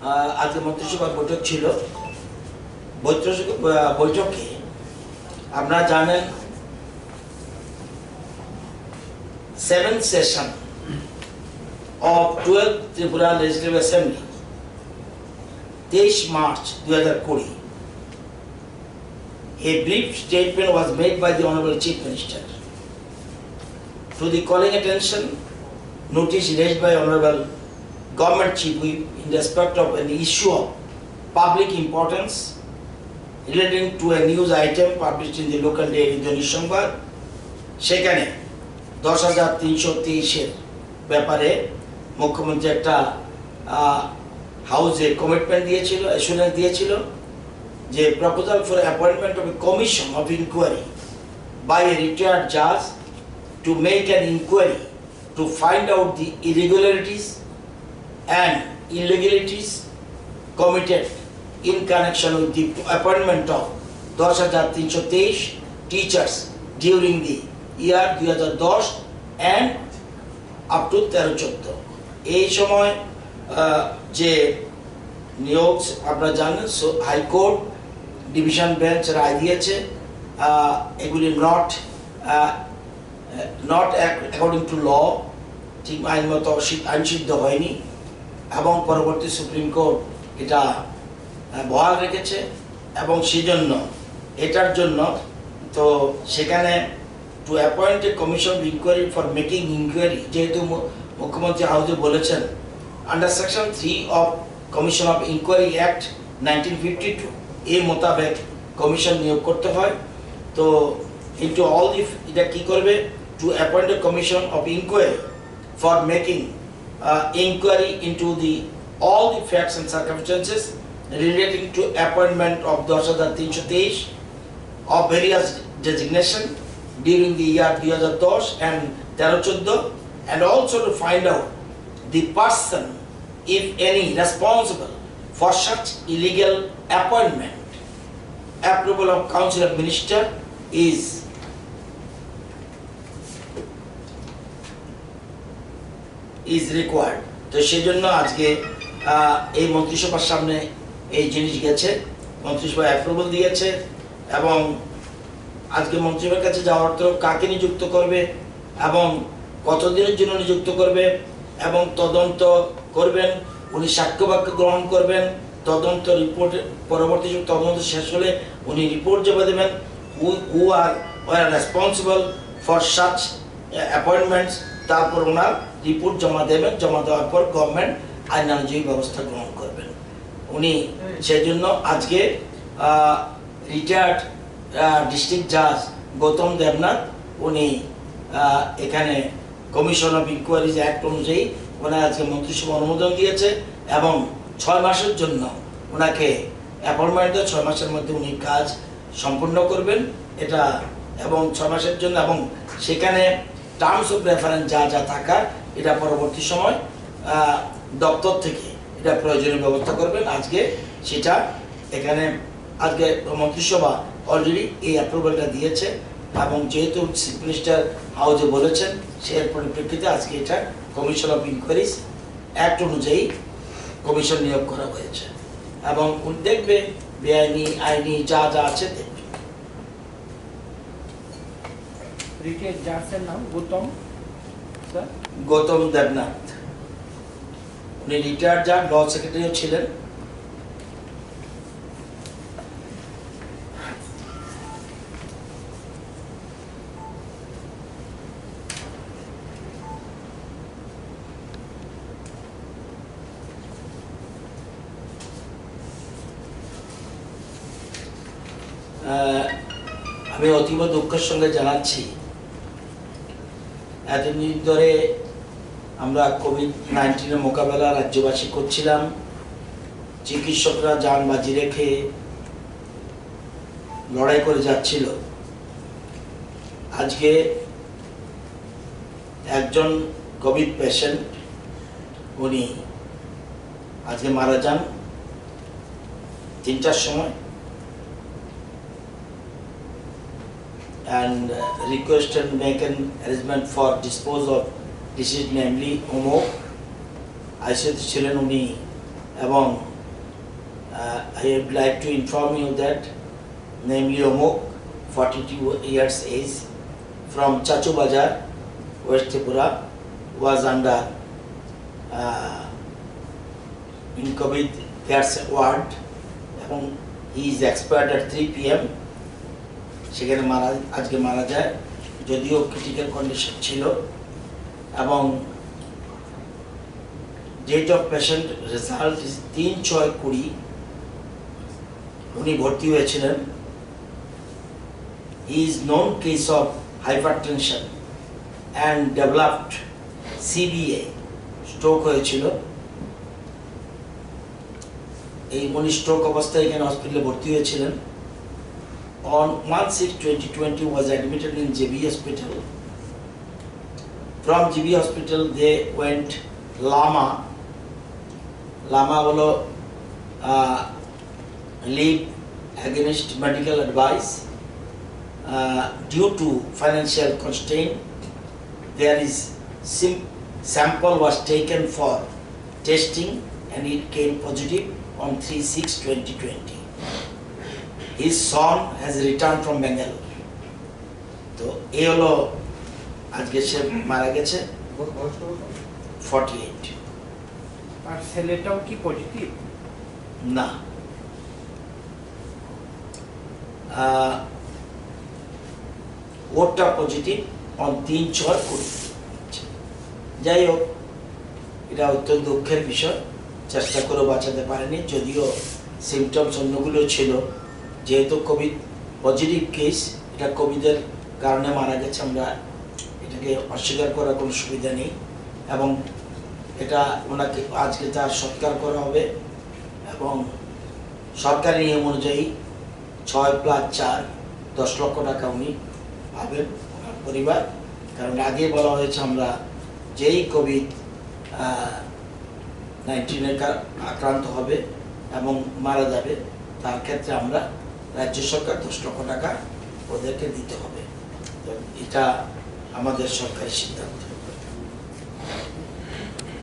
আজকে মন্ত্রিসভার বৈঠক ছিল। বৈঠকে আপনারা জানেন 7th session of 12th Tripura Legislative Assembly 23 March 2020. A brief statement was made by the Honorable Chief Minister. To the calling attention, notice raised by Honorable Government Chief Whip in respect of an issue of public importance relating to a news item published in the local daily Dainik Sambad. সেখানে 10,323 এর ব্যাপারে মুখ্যমন্ত্রী একটা হাউসে commitment দিয়েছিল, assurance দিয়েছিল যে proposal for appointment of a commission of inquiry by a retired জাজ to make an inquiry to find out the irregularities and illegalities committed in connection with the appointment of 10,323 teachers during the year 2010 and up to 13-14 এই সময় যে নিয়োগ আপনারা জানেন high court division bench রায় দিয়েছে এগুলি not according to law, ঠিক আইনমতো আইনসিদ্ধ হয়নি এবং পরবর্তী সুপ্রিম কোর্ট এটা বহাল রেখেছে এবং সেজন্য এটার জন্য তো সেখানে to appoint a commission of inquiry for making inquiry যেহেতু মুখ্যমন্ত্রী হাউসে বলেছেন under section 3 of commission of inquiry act 1952 এই মোতাবেক কমিশন নিয়োগ করতে হয় তো into all the এটা কি করবে to appoint a commission of inquiry for making inquiry into all the facts and circumstances relating to appointment of 10,323 of various designation during the year 2010 and 13-14 and also to find out the person, if any, responsible for such illegal appointment. Approval of Council of Ministers is required. তো সেজন্য আজকে এই মন্ত্রিসভার সামনে এই জিনিস গেছে, মন্ত্রিসভা অ্যাপ্রুভাল দিয়েছে এবং আজকে মন্ত্রিসভার কাছে যাওয়ার তো কাকে নিযুক্ত করবে এবং কতদিনের জন্য নিযুক্ত করবে এবং তদন্ত করবেন, উনি সাক্ষ্যবাক্য গ্রহণ করবেন, তদন্ত রিপোর্ট পরবর্তী তদন্ত শেষ হলে উনি রিপোর্ট জমা দেবেন who are responsible for such appointments তারপর ওনার রিপোর্ট জমা দেবেন, জমা দেওয়ার পর গভর্নমেন্ট আইনানুযায়ী ব্যবস্থা গ্রহণ করবেন। উনি সেজন্য আজকে রিটায়ার্ড ডিস্ট্রিক্ট জাজ গৌতম দেবনাথ উনি এখানে কমিশন অফ ইনকোয়ারিজ অ্যাক্ট অনুযায়ী ওনার আজকে মন্ত্রিসভা অনুমোদন দিয়েছে এবং 6 মাসের জন্য ওনাকে অ্যাপয়েন্টমেন্ট দেয়, 6 মাসের মধ্যে উনি কাজ সম্পূর্ণ করবেন এটা এবং 6 মাসের জন্য এবং সেখানে টার্মস অফ রেফারেন্স যা যা থাকার এটা পরবর্তী সময় দপ্তর থেকে এটা প্রয়োজনীয় ব্যবস্থা করবেন। আজকে সেটা এখানে আজকে মন্ত্রিসভা অলরেডি এই অ্যাপ্রুভালটা দিয়েছে এবং যেহেতু চিফ মিনিস্টার হাউসে বলেছেন সেই পরিপ্রেক্ষিতে আজকে এটা কমিশন অফ ইনকোয়ারিজ অ্যাক্ট অনুযায়ী কমিশন নিয়োগ করা হয়েছে এবং দেখবে বেআইনি আইনি যা যা আছে দেখবে। রিটায়ার্ড জাজের নাম গৌতম দেবনাথ, উনি রিটায়ার্ড জাজ, ল সেক্রেটারিও ছিলেন। আমি অতীব দুঃখের সঙ্গে জানাচ্ছি এতদিন ধরে আমরা কোভিড-19 মোকাবেলা রাজ্যবাসী করছিলাম, চিকিৎসকরা জান বাজি রেখে লড়াই করে যাচ্ছিল। আজকে একজন কোভিড পেশেন্ট উনি আজকে মারা যান 3টার সময় and request and make an arrangement for dispose of deceased, namely Homo. ICU ছিলেন উনি এবং I would like to inform you that namely Omok, 42 years age, from Chachu Bazar, West Tripura, was under in COVID cares ward এবং he is expired at 3 p.m. সেখানে আজকে মারা যায়, যদিও critical condition ছিল। এবং date of patient result is 3/6/20। উনি ভর্তি হয়েছিলেন। He is known case of hypertension and developed CVA, stroke হয়েছিল। উনি স্ট্রোক অবস্থায় এখানে হসপিটালে ভর্তি হয়েছিলেন। On 1/6/2020 was admitted in JB Hospital. From JB Hospital they went Lama. Lama holo leave against medical advice. Due to financial constraint, there is sample was taken for testing and it came positive on 3/6/2020. His son has returned from Bangalore. তো এই হলো আজকে সে মারা গেছে, 48। আর ছেলেটাও কি positive? না, ওটা পজিটিভ অন 3/6/20। যাই হোক, এটা অত্যন্ত দুঃখের বিষয়। চেষ্টা করে বাঁচাতে পারেনি, যদিও সিমটমস অন্যগুলো ছিল। যেহেতু কোভিড পজিটিভ কেস, এটা কোভিডের কারণে মারা গেছে, আমরা এটাকে অস্বীকার করার কোনো সুবিধা নেই। এবং এটা ওনাকে আজকে তার সৎকার করা হবে এবং সরকারি নিয়ম অনুযায়ী 6+4 10 লক্ষ টাকা উনি পাবেন, ওনার পরিবার। কারণ আগে বলা হয়েছে আমরা যেই COVID-19 আক্রান্ত হবে এবং মারা যাবে, তার ক্ষেত্রে আমরা রাজ্য সরকার 10 লক্ষ টাকা ওদেরকে দিতে হবে। এটা আমাদের সরকারি সিদ্ধান্ত।